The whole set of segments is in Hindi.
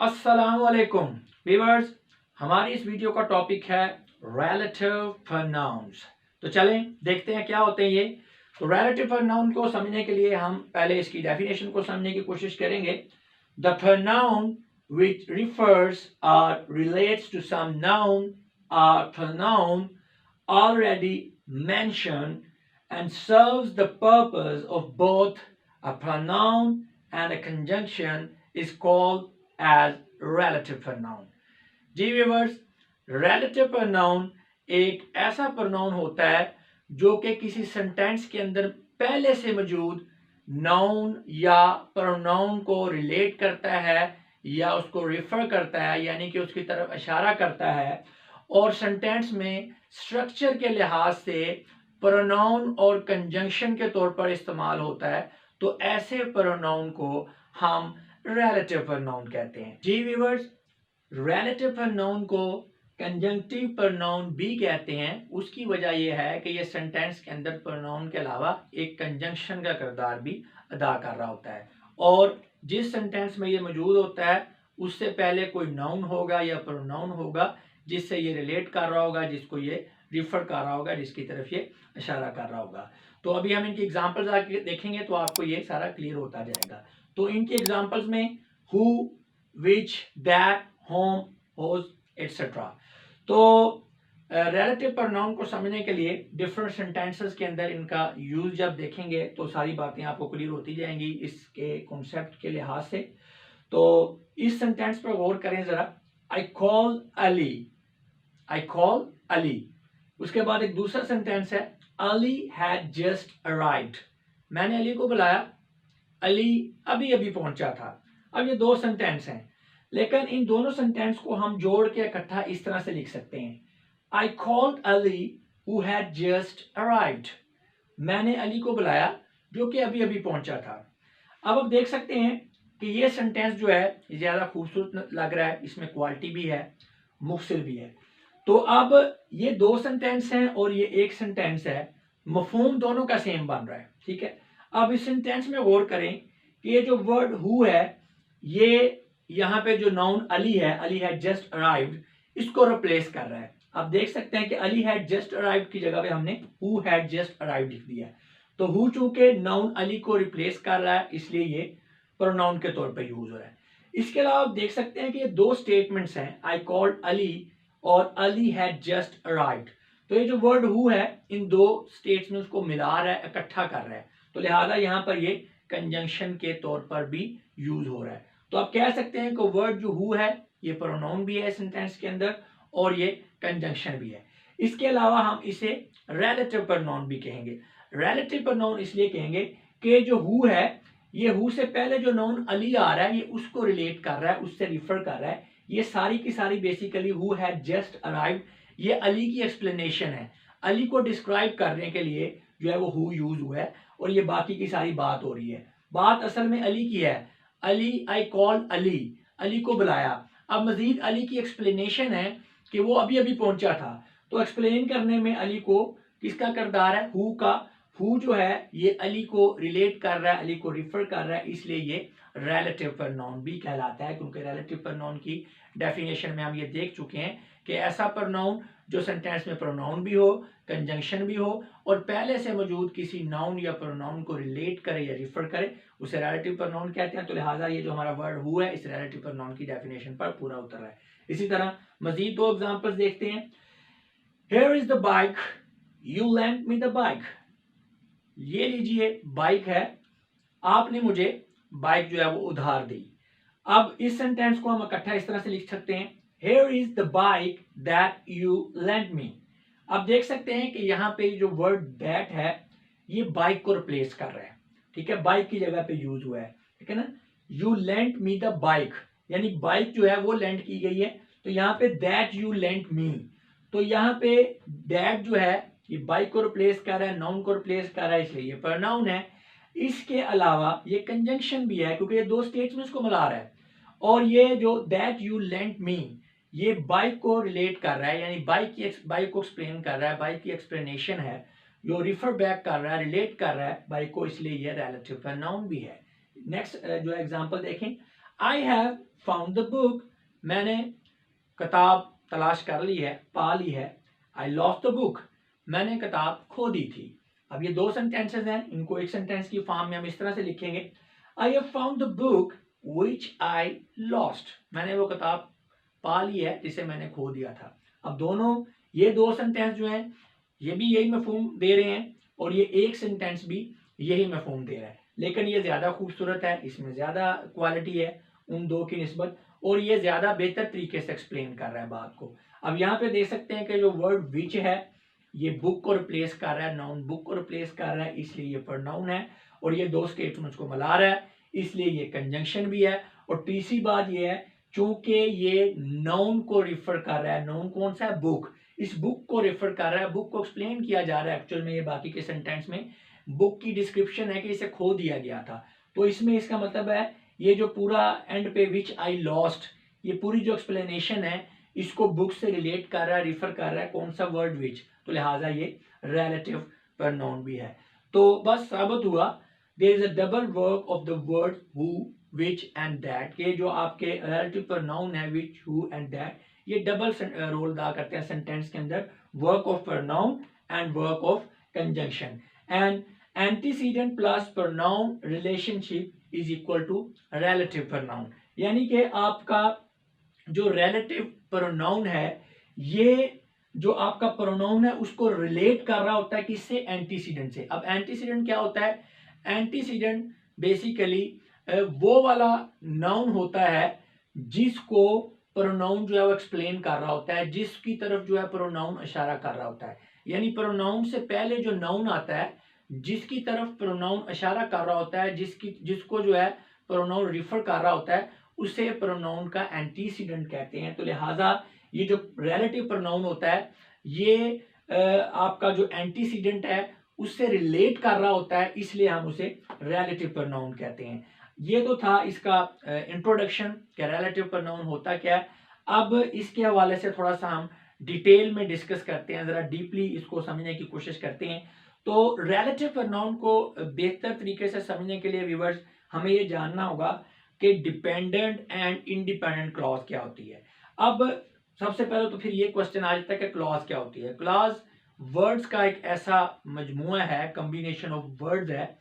अस्सलामुअलैकुम व्यूअर्स, हमारी इस वीडियो का टॉपिक है रिलेटिव प्रोनाउंस। तो चलें देखते हैं क्या होते हैं ये। तो रिलेटिव प्रोनाउन को समझने के लिए हम पहले इसकी डेफिनेशन को समझने की कोशिश करेंगे। The pronoun which refers or relates to some noun or pronoun already mentioned and serves the purpose of both a pronoun and a conjunction is called as relative pronoun। Ji viewers, relative pronoun एक ऐसा pronoun होता है जो कि किसी सेंटेंस के अंदर पहले से मौजूद नाउन या pronoun को रिलेट करता है या उसको रिफर करता है, यानी कि उसकी तरफ इशारा करता है, और सेंटेंस में स्ट्रक्चर के लिहाज से प्रोनाउन और कंजंक्शन के तौर पर इस्तेमाल होता है। तो ऐसे प्रोनाउन को हम रिलेटिव प्रोनाउन कहते हैं। जी व्यूअर्स, रिलेटिव प्रोनाउन को कंजंक्टिव प्रोनाउन भी कहते हैं। उसकी वजह यह है कि ये सेंटेंस के अंदर प्रोनाउन के अलावा एक कंजंक्शन का किरदार भी अदा कर रहा होता है, और जिस सेंटेंस में ये मौजूद होता है उससे पहले कोई नाउन होगा या प्रोनाउन होगा जिससे ये रिलेट कर रहा होगा, जिसको ये रिफर कर रहा होगा, जिसकी तरफ ये इशारा कर रहा होगा। तो अभी हम इनकी एग्जांपल्स आके देखेंगे तो आपको ये सारा क्लियर होता जाएगा। तो इनकी एग्जांपल्स में who, which, that, whom, whose, et cetera. तो रिलेटिव प्रोनाउन को समझने के लिए डिफरेंट सेंटेंसेस के अंदर इनका यूज जब देखेंगे तो सारी बातें आपको क्लियर होती जाएंगी इसके कॉन्सेप्ट के लिहाज से। तो इस सेंटेंस पर गौर करें जरा। I call Ali, I call Ali. उसके बाद एक दूसरा सेंटेंस है अली हैड जस्ट अराइव्ड, मैंने अली को बुलाया, अली अभी अभी पहुंचा था। अब ये दो सेंटेंस हैं, लेकिन इन दोनों सेंटेंस को हम जोड़ के इकट्ठा इस तरह से लिख सकते हैं। I called Ali who had just arrived, मैंने अली को बुलाया जो कि अभी अभी पहुंचा था। अब आप देख सकते हैं कि ये सेंटेंस जो है ज्यादा खूबसूरत लग रहा है, इसमें क्वालिटी भी है, मुफसिल भी है। तो अब ये दो सेंटेंस हैं और ये एक सेंटेंस है, मफहूम दोनों का सेम बन रहा है, ठीक है। अब इस सेंटेंस में गौर करें कि ये जो वर्ड हु है, ये यहाँ पे जो नाउन अली है, अली हैड जस्ट अराइव्ड, इसको रिप्लेस कर रहा है। आप देख सकते हैं कि अली हैड जस्ट अराइव्ड की जगह पे हमने हु हैड जस्ट अराइव्ड लिख दिया। तो हु चूंकि नाउन अली को रिप्लेस कर रहा है इसलिए ये प्रोनाउन के तौर पर यूज हो रहा है। इसके अलावा आप देख सकते हैं कि ये दो स्टेटमेंट्स हैं, आई कॉल्ड अली और अली हैड जस्ट अराइव्ड। तो ये जो वर्ड हु है इन दो स्टेट्स में उसको मिला रहा है, इकट्ठा कर रहा है, तो लिहाजा यहाँ पर ये कंजंक्शन के तौर पर भी यूज हो रहा है। तो आप कह सकते हैं कि वर्ड जो हु है ये प्रोनाउन भी है सेंटेंस के अंदर और ये कंजंक्शन भी है। इसके अलावा हम इसे रिलेटिव प्रोनाउन भी कहेंगे। रिलेटिव प्रोनाउन इसलिए कहेंगे कि जो हु है, ये हु से पहले जो नाउन अली आ रहा है ये उसको रिलेट कर रहा है, उससे रिफर कर रहा है। ये सारी की सारी basically who had just arrived, ये अली की एक्सप्लेनेशन है। अली को डिस्क्राइब करने के लिए जो है वो हु यूज हुआ है, और ये बाकी की सारी बात हो रही है। बात असल में अली की है। अली, आई कॉल अली, अली को बुलाया। अब मजीद अली की एक्सप्लेनेशन है कि वो अभी अभी पहुंचा था। तो एक्सप्लेन करने में अली को किसका किरदार है? हु का। हु जो है ये अली को रिलेट कर रहा है, अली को रिफर कर रहा है, इसलिए ये रिलेटिव प्रोनाउन भी कहलाता है। क्योंकि रिलेटिव प्रोनाउन की डेफिनेशन में हम ये देख चुके हैं कि ऐसा प्रोनाउन जो सेंटेंस में प्रोनाउन भी हो, कंजंक्शन भी हो, और पहले से मौजूद किसी नाउन या प्रोनाउन को रिलेट करे या रिफर करे, उसे रिलेटिव प्रोनाउन कहते हैं। तो लिहाजा ये जो हमारा वर्ड हु है इस रिलेटिव प्रोनाउन की डेफिनेशन पर पूरा उतर रहा है। इसी तरह मजीद दो एग्जांपल्स देखते हैं। Here is the bike, you lent me the bike। ये लीजिए बाइक है, आपने मुझे बाइक जो है वो उधार दी। अब इस सेंटेंस को हम इकट्ठा इस तरह से लिख सकते हैं, Here is the bike that you lent me। अब देख सकते हैं कि यहाँ पे जो वर्ड that है ये बाइक को रिप्लेस कर रहा है, ठीक है, बाइक की जगह पे यूज हुआ है, ठीक है ना। You lent me the bike, यानी बाइक जो है वो लेंट की गई है। तो यहाँ पे that you lent me, तो यहाँ पे that जो है ये बाइक को रिप्लेस कर रहा है, नाउन को रिप्लेस कर रहा है, इसलिए ये प्रोनाउन है। इसके अलावा ये कंजंक्शन भी है क्योंकि ये दो स्टेटमेंट्स को मिला रहा है। और ये जो दैट यू लेंट मी, ये बाइक को रिलेट कर रहा है, यानी बाइक को एक्सप्लेन कर रहा है, बाइक की एक्सप्लेनेशन है, जो रिफर बैक कर रहा है, रिलेट कर रहा है बाइक को, इसलिए ये रिलेटिव प्रोनाउन भी है। नेक्स्ट जो एग्जांपल देखें, I have found the book, मैंने किताब तलाश कर ली है, पा ली है। आई लॉस्ट द बुक, मैंने किताब खो दी थी। अब ये दो सेंटेंसेस हैं, इनको एक सेंटेंस की फॉर्म में हम इस तरह से लिखेंगे, I have found the book which I lost, मैंने वो किताब पा ली है जिसे मैंने खो दिया था। अब दोनों ये दो सेंटेंस जो हैं ये भी यही मफहूम दे रहे हैं और ये एक सेंटेंस भी यही मफहूम दे रहा है, लेकिन ये ज़्यादा खूबसूरत है, इसमें ज़्यादा क्वालिटी है उन दो की निस्बत, और ये ज़्यादा बेहतर तरीके से एक्सप्लेन कर रहा है बात को। अब यहाँ पे देख सकते हैं कि जो वर्ड विच है ये बुक को रिप्लेस कर रहा है, नाउन बुक को रिप्लेस कर रहा है, इसलिए ये प्रोनाउन है, और ये दो स्टेटमेंट्स को मिला रहा है, इसलिए ये कंजंक्शन भी है। और तीसरी बात ये है, चूंकि ये नाउन को रिफर कर रहा है, नाउन कौन सा है, बुक, इस बुक को रेफर कर रहा है, बुक को एक्सप्लेन किया जा रहा है। एक्चुअल में ये बाकी के सेंटेंस में बुक की डिस्क्रिप्शन है कि इसे खो दिया गया था, तो इसमें इसका मतलब है ये जो पूरा एंड पे विच आई लॉस्ट, ये पूरी जो एक्सप्लेनेशन है इसको बुक से रिलेट कर रहा है, रिफर कर रहा है, कौन सा वर्ड विच, तो लिहाजा ये रिलेटिव प्रोनाउन भी है। तो बस साबित हुआ there is a double work of the word who, which and that, ये जो आपके रिलेटिव प्रोनाउन है विच, हु एंड दैट, ये डबल रोल अदा करते हैं सेंटेंस के अंदर, work of pronoun and work of conjunction. And antecedent plus pronoun relationship is equal to relative pronoun, यानी कि आपका जो रिलेटिव प्रोनाउन है ये जो आपका प्रोनाउन है उसको रिलेट कर रहा होता है किससे, एंटीसीडेंट से। अब एंटीसीडेंट क्या होता है, एंटीसीडेंट बेसिकली वो वाला नाउन होता है जिसको प्रोनाउन जो है वो एक्सप्लेन कर रहा होता है, जिसकी तरफ जो है प्रोनाउन इशारा कर रहा होता है, यानी प्रोनाउन से पहले जो नाउन आता है जिसकी तरफ प्रोनाउन इशारा कर रहा होता है, जिसको जो है प्रोनाउन रिफर कर रहा होता है, उसे प्रोनाउन का एंटीसीडेंट कहते हैं। तो लिहाजा ये जो रिलेटिव प्रोनाउन होता है ये आपका जो एंटीसीडेंट है उससे रिलेट कर रहा होता है, इसलिए हम उसे रिलेटिव प्रोनाउन कहते हैं। ये तो था इसका इंट्रोडक्शन कि रिलेटिव प्रोनाउन होता क्या है। अब इसके हवाले से थोड़ा सा हम डिटेल में डिस्कस करते हैं, जरा डीपली इसको समझने की कोशिश करते हैं। तो रिलेटिव प्रोनाउन को बेहतर तरीके से समझने के लिए व्यूअर्स हमें ये जानना होगा कि डिपेंडेंट एंड इंडिपेंडेंट क्लॉज क्या होती है। अब सबसे पहले तो फिर ये क्वेश्चन आ जाता है कि क्लॉज क्या होती है। क्लॉज वर्ड्स का एक ऐसा मजमुआ है, कॉम्बिनेशन ऑफ वर्ड्स है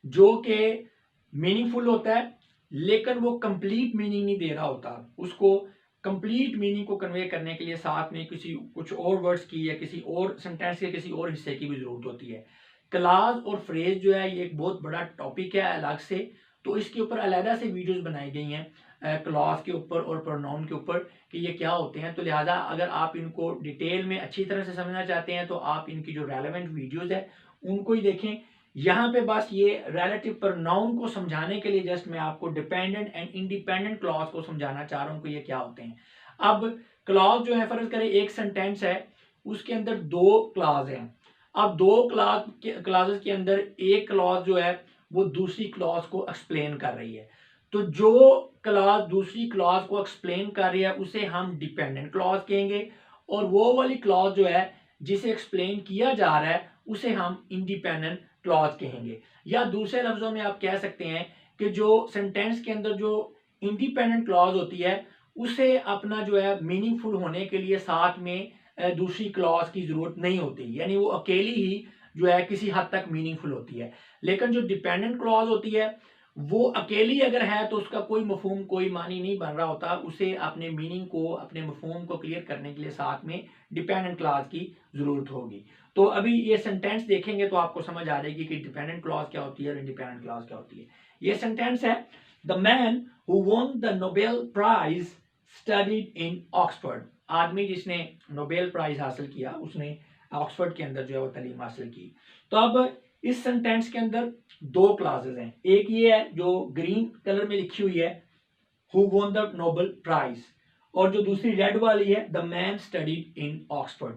जो कि मीनिंगफुल होता है लेकिन वो कंप्लीट मीनिंग नहीं दे रहा होता, उसको कंप्लीट मीनिंग को कन्वे करने के लिए साथ में किसी कुछ और वर्ड्स की या किसी और सेंटेंस के किसी और हिस्से की भी जरूरत होती है। क्लॉज और फ्रेज जो है ये एक बहुत बड़ा टॉपिक है अलग से, तो इसके ऊपर अलहदा से वीडियोस बनाई गई हैं क्लॉज के ऊपर और प्रोनाउन के ऊपर कि ये क्या होते हैं। तो लिहाजा अगर आप इनको डिटेल में अच्छी तरह से समझना चाहते हैं तो आप इनकी जो रेलेवेंट वीडियोस है उनको ही देखें। यहाँ पे बस ये रिलेटिव प्रोनाउन को समझाने के लिए जस्ट मैं आपको डिपेंडेंट एंड इंडिपेंडेंट क्लॉज को समझाना चाह रहा हूँ कि ये क्या होते हैं। अब क्लॉज जो है, फर्ज करें एक सेंटेंस है उसके अंदर दो क्लॉज हैं। अब दो क्लॉजेस के अंदर एक क्लॉज जो है वो दूसरी क्लॉज को एक्सप्लेन कर रही है, तो जो क्लॉज दूसरी क्लॉज को एक्सप्लेन कर रही है उसे हम डिपेंडेंट क्लॉज कहेंगे, और वो वाली क्लॉज जो है जिसे एक्सप्लेन किया जा रहा है उसे हम इंडिपेंडेंट क्लॉज कहेंगे। या दूसरे लफ्जों में आप कह सकते हैं कि जो सेंटेंस के अंदर जो इंडिपेंडेंट क्लॉज होती है उसे अपना जो है मीनिंगफुल होने के लिए साथ में दूसरी क्लॉज की जरूरत नहीं होती, यानी वो अकेली ही जो है किसी हद तक मीनिंगफुल होती है। लेकिन जो डिपेंडेंट क्लॉज होती है वो अकेली अगर है तो उसका कोई मफहूम कोई मानी नहीं बन रहा होता, उसे अपने मीनिंग को अपने मफहूम को क्लियर करने के लिए साथ में डिपेंडेंट क्लॉज की जरूरत होगी। तो अभी ये सेंटेंस देखेंगे तो आपको समझ आ जाएगी कि डिपेंडेंट क्लॉज क्या होती है और इंडिपेंडेंट क्लॉज क्या होती है। ये सेंटेंस है, the man who won the Nobel prize studied in Oxford, आदमी जिसने नोबेल प्राइज हासिल किया उसने ऑक्सफोर्ड के अंदर जो है वो तालीम हासिल की। तो अब इस सेंटेंस के अंदर दो क्लासेस हैं, एक ये है जो ग्रीन कलर में लिखी हुई है who won the Nobel prize, और जो दूसरी रेड वाली है the man studied in Oxford.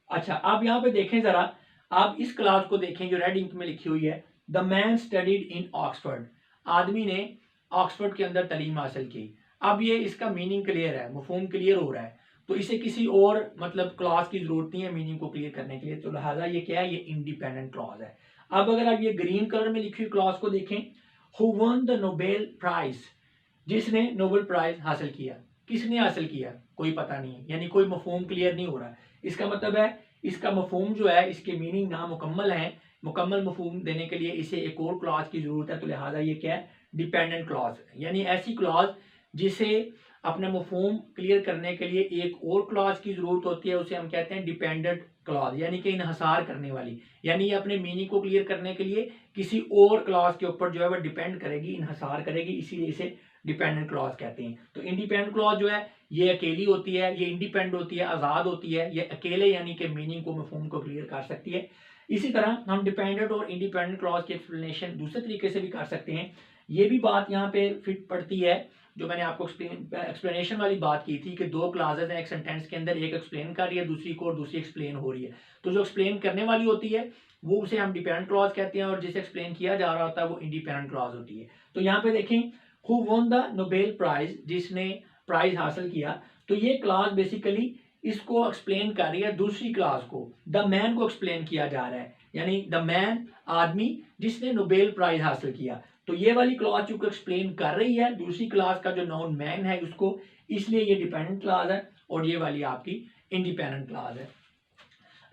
अच्छा आप यहाँ पे देखें जरा, आप इस क्लास को देखें जो रेड इंक में लिखी हुई है the man studied in Oxford, आदमी ने ऑक्सफोर्ड के अंदर तालीम हासिल की। अब ये इसका मीनिंग क्लियर है, मफहूम क्लियर हो रहा है, तो इसे किसी और मतलब क्लॉज की जरूरत नहीं है मीनिंग को क्लियर करने के लिए, तो लिहाजा ये क्या है, ये इंडिपेंडेंट क्लॉज है। अब अगर आप ये ग्रीन कलर में लिखी हुई क्लॉज को देखें, who won the Nobel prize, जिसने नोबेल प्राइज हासिल किया। किसने हासिल किया, कोई पता नहीं है, यानी कोई मफहूम क्लियर नहीं हो रहा है। इसका मतलब है इसका मफहूम जो है, इसके मीनिंग नामुकम्मल है। मुकम्मल मफहूम देने के लिए इसे एक और क्लॉज की जरूरत है, तो लिहाजा ये क्या है, डिपेंडेंट क्लॉज, यानी ऐसी क्लॉज जिसे अपना मफहूम क्लियर करने के लिए एक और क्लॉज की जरूरत होती है, उसे हम कहते हैं डिपेंडेंट क्लॉज, यानी कि इन्हसार करने वाली, यानी ये अपने मीनिंग को क्लियर करने के लिए किसी और क्लॉज के ऊपर जो है वह डिपेंड करेगी, इन्हसार करेगी, इसीलिए इसे डिपेंडेंट क्लॉज कहते हैं। तो इंडिपेंडेंट क्लॉज जो है ये अकेली होती है, ये इंडिपेंडेंट होती है, आज़ाद होती है, ये अकेले यानी कि मीनिंग को, मफहूम को क्लियर कर सकती है। इसी तरह हम डिपेंडेंट और इंडिपेंडेंट क्लॉज की एक्सप्लेनेशन दूसरे तरीके से भी कर सकते हैं। ये भी बात यहाँ पे फिट पड़ती है, जो मैंने आपको एक्सप्लेनेशन वाली बात की थी कि दो क्लासेस हैं एक सेंटेंस के अंदर, एक एक्सप्लेन कर रही है दूसरी को, और दूसरी एक्सप्लेन हो रही है। तो जो एक्सप्लेन करने वाली होती है वो उसे हम डिपेंडेंट क्लॉज कहते हैं, और जिसे एक्सप्लेन किया जा रहा होता है वो इंडिपेंडेंट क्लॉज होती है। तो यहाँ पे देखें, who won the Nobel prize, जिसने प्राइज हासिल किया, तो ये क्लास बेसिकली इसको एक्सप्लेन कर रही है दूसरी क्लास को, द मैन को एक्सप्लेन किया जा रहा है, यानी द मैन आदमी जिसने नोबेल प्राइज हासिल किया। तो ये वाली क्लास चूंकि एक्सप्लेन कर रही है दूसरी क्लास का जो नाउन मैन है उसको, इसलिए ये डिपेंडेंट क्लास है, और ये वाली आपकी इंडिपेंडेंट क्लास है।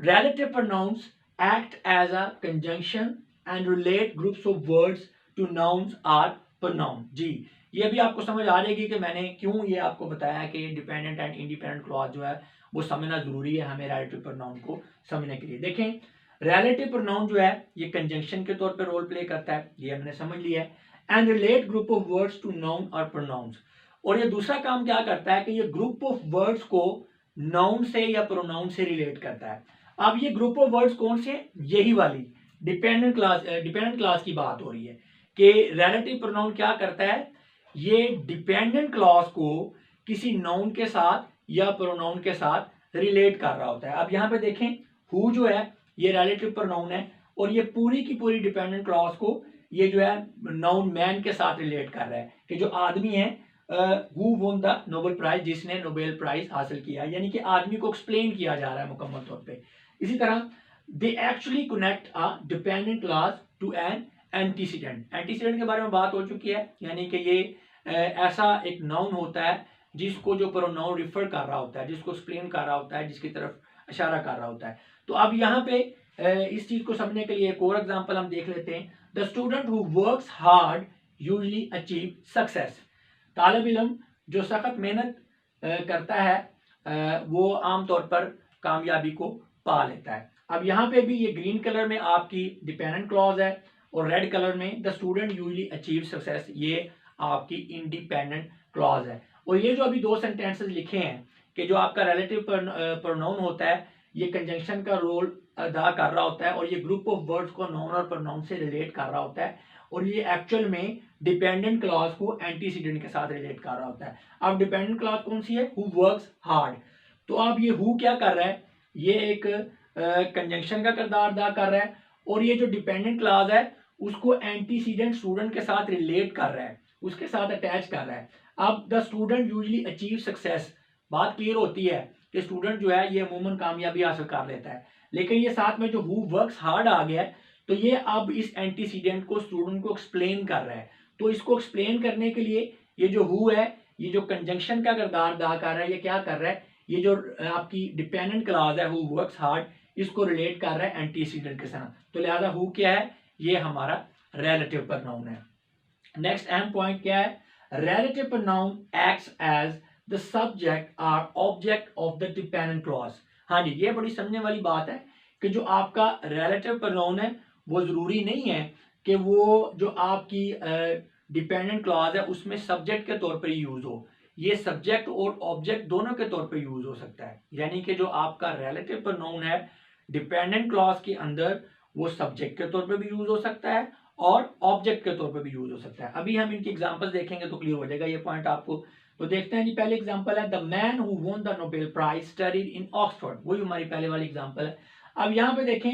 Relative pronouns act as a conjunction and relate groups of words to nouns or pronoun। जी, ये भी आपको समझ आ जाएगी कि मैंने क्यों ये आपको बताया कि डिपेंडेंट एंड इंडिपेंडेंट क्लॉज जो है वो समझना जरूरी है हमें रिलेटिव प्रोनाउन को समझने के लिए। देखें, रिलेटिव प्रोनाउन जो है ये कंजंक्शन के तौर पे रोल प्ले करता है, ये हमने समझ लिया है। And relate group of words to noun और प्रोनाउंस, और ये दूसरा काम क्या करता है कि ये ग्रुप ऑफ वर्ड्स को नाउन से या प्रोनाउन से रिलेट करता है। अब ये ग्रुप ऑफ वर्ड्स कौन से, यही वाली डिपेंडेंट क्लास की बात हो रही है कि रिलेटिव प्रोनाउन क्या करता है, ये डिपेंडेंट क्लॉज को किसी नाउन के साथ या प्रोनाउन के साथ रिलेट कर रहा होता है। अब यहाँ पे देखें, हु जो है ये रिलेटिव प्रोनाउन है, और ये पूरी की पूरी डिपेंडेंट क्लॉज को ये जो है नाउन मैन के साथ रिलेट कर रहा है कि जो आदमी है, who won the Nobel prize, जिसने नोबेल प्राइज हासिल किया, यानी कि आदमी को एक्सप्लेन किया जा रहा है मुकम्मल तौर पे। इसी तरह they actually connect a dependent clause to an antecedent. Antecedent के बारे में बात हो चुकी है, यानी कि ये ऐसा एक नाउन होता है जिसको जो प्रोनाउन रिफर कर रहा होता है, जिसको एक्सप्लेन कर रहा होता है, जिसकी तरफ इशारा कर रहा होता है। तो अब यहाँ पे इस चीज को समझने के लिए एक और एग्जांपल हम देख लेते हैं। The student who works hard usually achieve success. तालिब इल्म जो सख्त मेहनत करता है वो आमतौर पर कामयाबी को पा लेता है। अब यहाँ पे भी ये ग्रीन कलर में आपकी डिपेंडेंट क्लॉज है, और रेड कलर में the student usually achieve success, ये आपकी इंडिपेंडेंट क्लॉज है। और ये जो अभी दो सेंटेंसेस लिखे हैं कि जो आपका रिलेटिव प्रोनाउन होता है ये कंजंक्शन का रोल अदा कर रहा होता है, और ये ग्रुप ऑफ वर्ड्स को नाउन और प्रोनाउन से रिलेट कर रहा होता है, और ये एक्चुअल में डिपेंडेंट क्लॉज को एंटीसीडेंट के साथ रिलेट कर रहा होता है। अब डिपेंडेंट क्लॉज कौन सी है, हु वर्क्स हार्ड। तो अब ये हु क्या कर रहा है, ये एक कंजंक्शन का किरदार अदा कर रहा है, और ये जो डिपेंडेंट क्लॉज है उसको एंटीसीडेंट स्टूडेंट के साथ रिलेट कर रहा है, उसके साथ अटैच कर रहा है। अब the student usually achieve success, बात क्लियर होती है कि स्टूडेंट जो है ये अमूमन कामयाबी हासिल कर लेता है, लेकिन ये साथ में जो हु वर्क्स हार्ड आ गया है, तो ये अब इस एंटीसीडेंट को स्टूडेंट को एक्सप्लेन कर रहा है। तो इसको एक्सप्लेन करने के लिए ये जो हु है, ये जो कंजंक्शन का किरदार अदा कर रहा है, ये क्या कर रहा है, ये जो आपकी डिपेंडेंट क्लॉज है हु वर्क्स हार्ड, इसको रिलेट कर रहा है एंटीसीडेंट के साथ। तो लिहाजा हु क्या है, ये हमारा रिलेटिव प्रोनाउन है। नेक्स्ट अहम पॉइंट क्या है, relative pronoun acts as the subject और object of the dependent clause. हाँ जी, ये बड़ी समझने वाली बात है कि जो आपका रिलेटिव प्रोनाउन है वो जरूरी नहीं है कि वो जो आपकी डिपेंडेंट क्लॉज है उसमें सब्जेक्ट के तौर पर यूज हो, ये सब्जेक्ट और ऑब्जेक्ट दोनों के तौर पर यूज हो सकता है। यानी कि जो आपका रिलेटिव प्रोनाउन है डिपेंडेंट क्लॉज के अंदर वो सब्जेक्ट के तौर पर भी यूज हो सकता है और ऑब्जेक्ट के तौर पर भी यूज हो सकता है। अभी हम इनकी एग्जांपल्स देखेंगे तो क्लियर हो जाएगा ये पॉइंट आपको। तो देखते हैं जी, पहले एग्जांपल है the man who won the Nobel prize studied in Oxford, वही हमारी पहले वाली एग्जांपल है। अब यहाँ पे देखें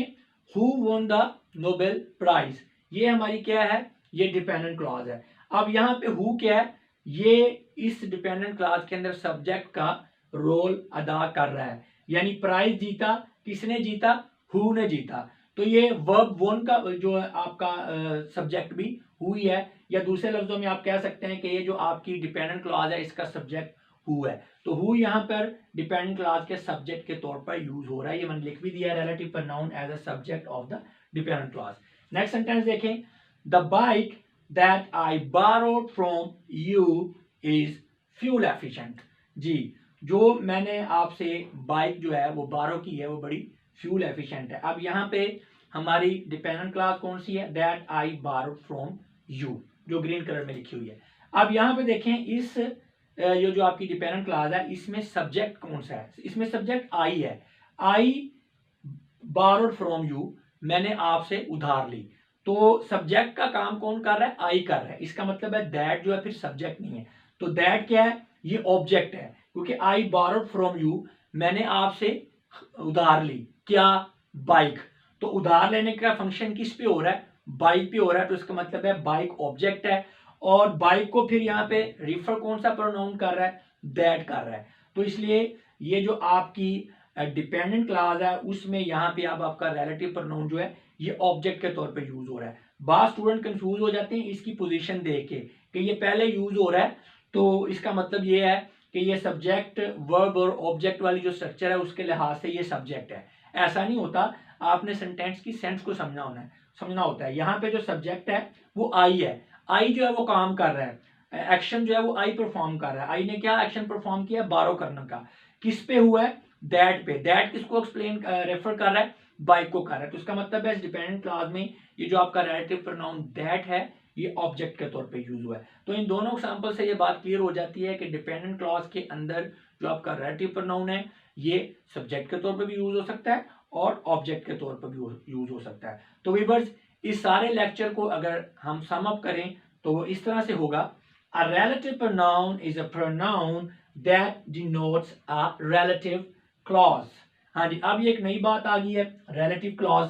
who won the Nobel prize, ये हमारी क्या है, ये डिपेंडेंट क्लॉज है। अब यहाँ पे हु क्या है, ये इस डिपेंडेंट क्लॉज के अंदर सब्जेक्ट का रोल अदा कर रहा है, यानी प्राइज जीता, किसने जीता, हु ने जीता। तो ये वर्ब वन का जो है आपका सब्जेक्ट भी हु ही है, या दूसरे लफ्जों में आप कह सकते हैं कि ये जो आपकी डिपेंडेंट क्लॉज है इसका सब्जेक्ट हु है। तो हु यहाँ पर डिपेंडेंट क्लॉज के सब्जेक्ट के तौर पर यूज हो रहा है, ये मैंने लिख भी दिया, relative pronoun as a subject of the dependent clause. Next sentence देखें, the bike that I borrowed from you is fuel efficient. जी, जो मैंने आपसे बाइक जो है वो बारो की है वो बड़ी फ्यूल एफिशिएंट है। अब यहाँ पे हमारी डिपेंडेंट क्लॉज कौन सी है, that I borrowed from you, जो ग्रीन कलर में लिखी हुई है। अब यहाँ पे देखें इस ये जो आपकी डिपेंडेंट क्लॉज है इसमें सब्जेक्ट कौन सा है, इसमें सब्जेक्ट आई है। आई borrowed फ्रॉम यू, मैंने आपसे उधार ली, तो सब्जेक्ट का काम कौन कर रहा है, आई कर रहा है। इसका मतलब है दैट जो है फिर सब्जेक्ट नहीं है, तो दैट क्या है, ये ऑब्जेक्ट है, क्योंकि आई borrowed फ्रॉम यू, मैंने आपसे उधार ली, क्या, बाइक। तो उधार लेने का फंक्शन किस पे हो रहा है, बाइक पे हो रहा है, तो इसका मतलब है बाइक ऑब्जेक्ट है, और बाइक को फिर यहाँ पे रिफर कौन सा प्रोनाउन कर रहा है, दैट कर रहा है। तो इसलिए ये जो आपकी डिपेंडेंट क्लॉज है उसमें यहाँ पे अब आपका रिलेटिव प्रोनाउन जो है ये ऑब्जेक्ट के तौर पे यूज हो रहा है। बात स्टूडेंट कंफ्यूज हो जाते हैं इसकी पोजीशन देख के कि ये पहले यूज हो रहा है, तो इसका मतलब ये है कि ये सब्जेक्ट वर्ब और ऑब्जेक्ट वाली जो स्ट्रक्चर है उसके लिहाज से ये सब्जेक्ट है। ऐसा नहीं होता, आपने सेंटेंस की सेंस को समझना होता है। यहाँ पे जो सब्जेक्ट है वो आई है, आई जो है वो काम कर रहा है, एक्शन जो है वो आई परफॉर्म कर रहा है। आई ने क्या एक्शन परफॉर्म किया, बारो करने का, किस पे हुआ है, दैट पे। दैट किसको एक्सप्लेन रेफर कर रहा है, बाइक को कर रहा है। तो इसका मतलब है डिपेंडेंट क्लॉज में ये जो आपका रिलेटिव प्रोनाउन दैट है ये ऑब्जेक्ट के तौर पे यूज हुआ है। तो इन दोनों एग्जांपल से ये बात क्लियर हो जाती है कि डिपेंडेंट क्लॉज के अंदर जो आपका रिलेटिव प्रोनाउन है ये सब्जेक्ट के तौर पे भी यूज हो सकता है और ऑब्जेक्ट के तौर पर भी यूज हो सकता है। तो वीवर्स, इस सारे लेक्चर को अगर हम सम अप करें तो वो इस तरह से होगा, अ relative pronoun is a pronoun that denotes a relative clause. हाँ जी, अब ये एक नई बात आ गई है, रिलेटिव क्लॉज।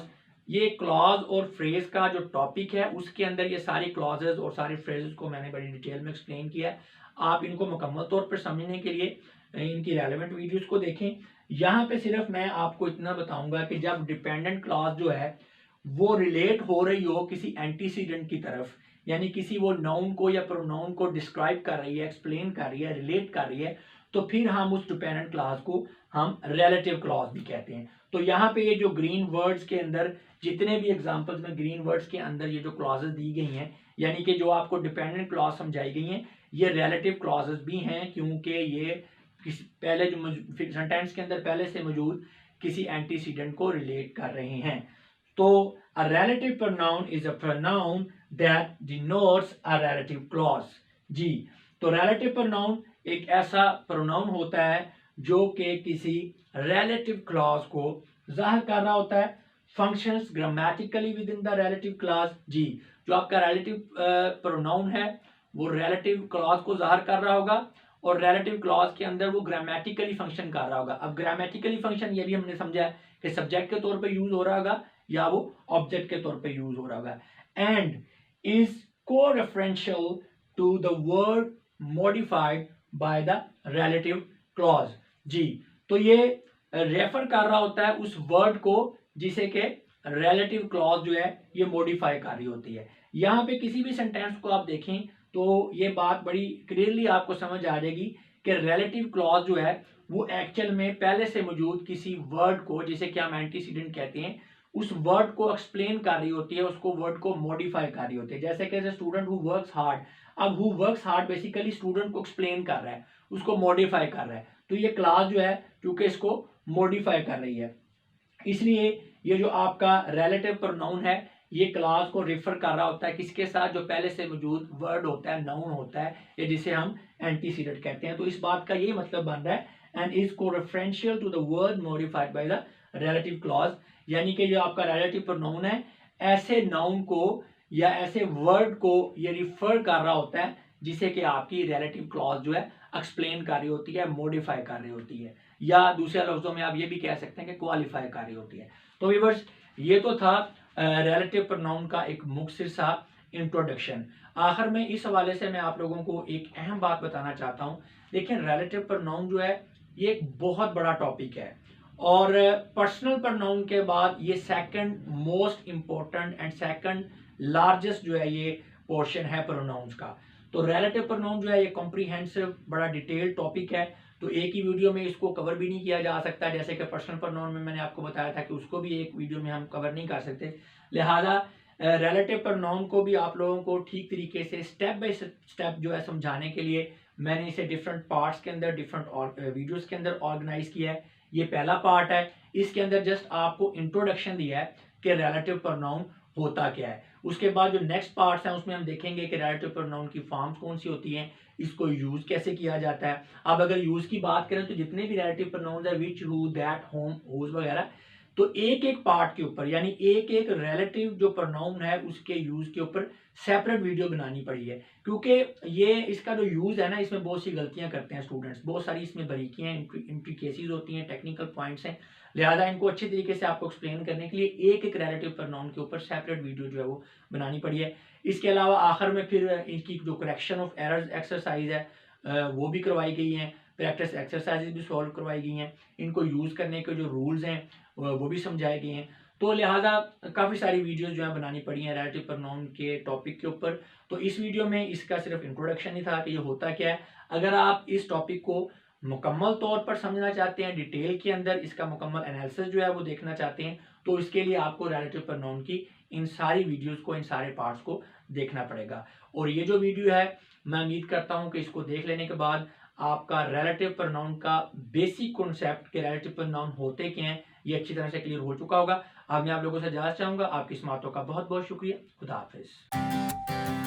ये क्लॉज और फ्रेज का जो टॉपिक है उसके अंदर ये सारी क्लॉजेज और सारे फ्रेजेस को मैंने बड़ी डिटेल में एक्सप्लेन किया है। आप इनको मुकम्मल तौर पर समझने के लिए इनकी रेलेवेंट वीडियोस को देखें। यहाँ पे सिर्फ मैं आपको इतना बताऊंगा कि जब डिपेंडेंट क्लॉज जो है वो रिलेट हो रही हो किसी एंटीसीडेंट की तरफ, यानी किसी वो नाउन को या प्रोनाउन को डिस्क्राइब कर रही है, एक्सप्लेन कर रही है, रिलेट कर रही है, तो फिर हम उस डिपेंडेंट क्लॉज को हम रिलेटिव क्लॉज भी कहते हैं। तो यहाँ पे ये जो ग्रीन वर्ड्स के अंदर जितने भी एग्जांपल्स में ग्रीन वर्ड्स के अंदर ये जो क्लॉजेस दी गई हैं, यानी कि जो आपको डिपेंडेंट क्लॉज समझाई गई हैं, ये रिलेटिव क्लॉजेस भी हैं, क्योंकि ये किसी पहले जो सेंटेंस के अंदर पहले से मौजूद किसी एंटीसीडेंट को रिलेट कर रहे हैं। तो a relative pronoun is a pronoun that denotes a relative clause। जी, तो relative pronoun एक ऐसा प्रोनाउन होता है जो कि किसी relative clause को जाहिर कर रहा होता है। functions grammatically within the relative clause। जी, जो आपका relative प्रोनाउन है वो relative clause को जाहिर कर रहा होगा और relative clause के अंदर वो ग्रामेटिकली फंक्शन कर रहा होगा। अब ग्रामेटिकली फंक्शन ये भी हमने समझा है कि सब्जेक्ट के तौर पे यूज हो रहा होगा या वो ऑब्जेक्ट के तौर पे यूज हो रहा होगा। एंड इज को referential to the word modified by the relative clause. जी, तो ये रेफर कर रहा होता है उस वर्ड को जिसे के रिलेटिव क्लॉज जो है ये मॉडिफाई कर रही होती है। यहाँ पे किसी भी सेंटेंस को आप देखें तो ये बात बड़ी क्लियरली आपको समझ आ जाएगी कि रिलेटिव क्लॉज जो है वो एक्चुअल में पहले से मौजूद किसी वर्ड को, जिसे कि हम एंटीसीडेंट कहते हैं, उस वर्ड को एक्सप्लेन कर रही होती है, उसको वर्ड को मॉडिफाई कर रही होती है। जैसे कि स्टूडेंट हु वर्क्स हार्ड, अब who works hard basically student को एक्सप्लेन कर रहा है, उसको मॉडिफाई कर रहा है, तो ये क्लास जो है क्योंकि इसको मॉडिफाई कर रही है, इसलिए ये जो आपका रिलेटिव प्रोनाउन है ये क्लास को रिफर कर रहा होता है किसके साथ, जो पहले से मौजूद वर्ड होता है, नाउन होता है, या जिसे हम एंटीसीडेंट कहते हैं। तो इस बात का ये मतलब बन रहा है एंड इज को referential to the word modified by the relative clause, यानी कि जो आपका रिलेटिव प्रोनाउन है ऐसे नाउन को या ऐसे वर्ड को ये रिफर कर रहा होता है जिसे कि आपकी रिलेटिव क्लॉज जो है एक्सप्लेन कर रही होती है, मॉडिफाई कर रही होती है, या दूसरे लफ्जों में आप ये भी कह सकते हैं कि क्वालिफाई कर रही होती है। तो व्यूअर्स, ये तो था रिलेटिव प्रोनाउन का एक मुख्तसर सा इंट्रोडक्शन। आखिर में इस हवाले से मैं आप लोगों को एक अहम बात बताना चाहता हूँ। देखिए, रिलेटिव प्रोनाउन जो है ये एक बहुत बड़ा टॉपिक है और पर्सनल प्रोनाउन के बाद ये second most important and second largest जो है ये पोर्शन है प्रोनाउंस का। तो रिलेटिव प्रोनाउन जो है ये कॉम्प्रीहेंसिव बड़ा डिटेल्ड टॉपिक है, तो एक ही वीडियो में इसको कवर भी नहीं किया जा सकता। जैसे कि पर्सनल प्रोनाउन में मैंने आपको बताया था कि उसको भी एक वीडियो में हम कवर नहीं कर सकते, लिहाजा रिलेटिव प्रोनाउन को भी आप लोगों को ठीक तरीके से स्टेप बाय स्टेप जो है समझाने के लिए मैंने इसे डिफरेंट पार्ट्स के अंदर, डिफरेंट वीडियोस के अंदर ऑर्गेनाइज किया है। ये पहला पार्ट है, इसके अंदर जस्ट आपको इंट्रोडक्शन दिया है कि रिलेटिव प्रोनाउन होता क्या है। उसके बाद जो नेक्स्ट पार्ट्स हैं उसमें हम देखेंगे कि रिलेटिव प्रोनाउन की फॉर्म्स कौन सी होती हैं, इसको यूज कैसे किया जाता है। अब अगर यूज की बात करें तो जितने भी रिलेटिव प्रोनाउंस है, which, who, that, home, whose वगैरह, तो एक एक पार्ट के ऊपर यानी एक एक रिलेटिव जो प्रोनाउन है उसके यूज के ऊपर सेपरेट वीडियो बनानी पड़ी है, क्योंकि ये इसका जो यूज है ना, इसमें बहुत सी गलतियां करते हैं स्टूडेंट्स, बहुत सारी इसमें बारीकियां, इंट्रिकेसीज होती हैं, टेक्निकल पॉइंट्स हैं, लिहाजा इनको अच्छे तरीके से आपको एक्सप्लेन करने के लिए एक एक रिलेटिव प्रोनाउन के ऊपर सेपरेट वीडियो जो है वो बनानी पड़ी है। इसके अलावा आखिर में फिर इनकी जो करेक्शन ऑफ एरर्स एक्सरसाइज है वो भी करवाई गई हैं, प्रैक्टिस एक्सरसाइजेज भी सॉल्व करवाई गई हैं, इनको यूज़ करने के जो रूल्स हैं वो भी समझाए गए हैं। तो लिहाजा काफ़ी सारी वीडियोस जो है बनानी पड़ी हैं रिलेटिव प्रोनाउन के टॉपिक के ऊपर। तो इस वीडियो में इसका सिर्फ इंट्रोडक्शन ही था कि ये होता क्या है। अगर आप इस टॉपिक को मुकम्मल तौर पर समझना चाहते हैं, डिटेल के अंदर इसका मुकम्मल एनालिसिस जो है वो देखना चाहते हैं, तो इसके लिए आपको रिलेटिव प्रोनाउन की इन सारी वीडियोस को, इन सारे पार्ट्स को देखना पड़ेगा। और ये जो वीडियो है मैं उम्मीद करता हूँ कि इसको देख लेने के बाद आपका रिलेटिव प्रोनाउन का बेसिक कॉन्सेप्ट के रिलेटिव प्रोनाउन होते क्या हैं ये अच्छी तरह से क्लियर हो चुका होगा। अब मैं आप लोगों से इजाज़त चाहूँगा। आपकी इस बातों का बहुत बहुत शुक्रिया। खुदा हाफिज़।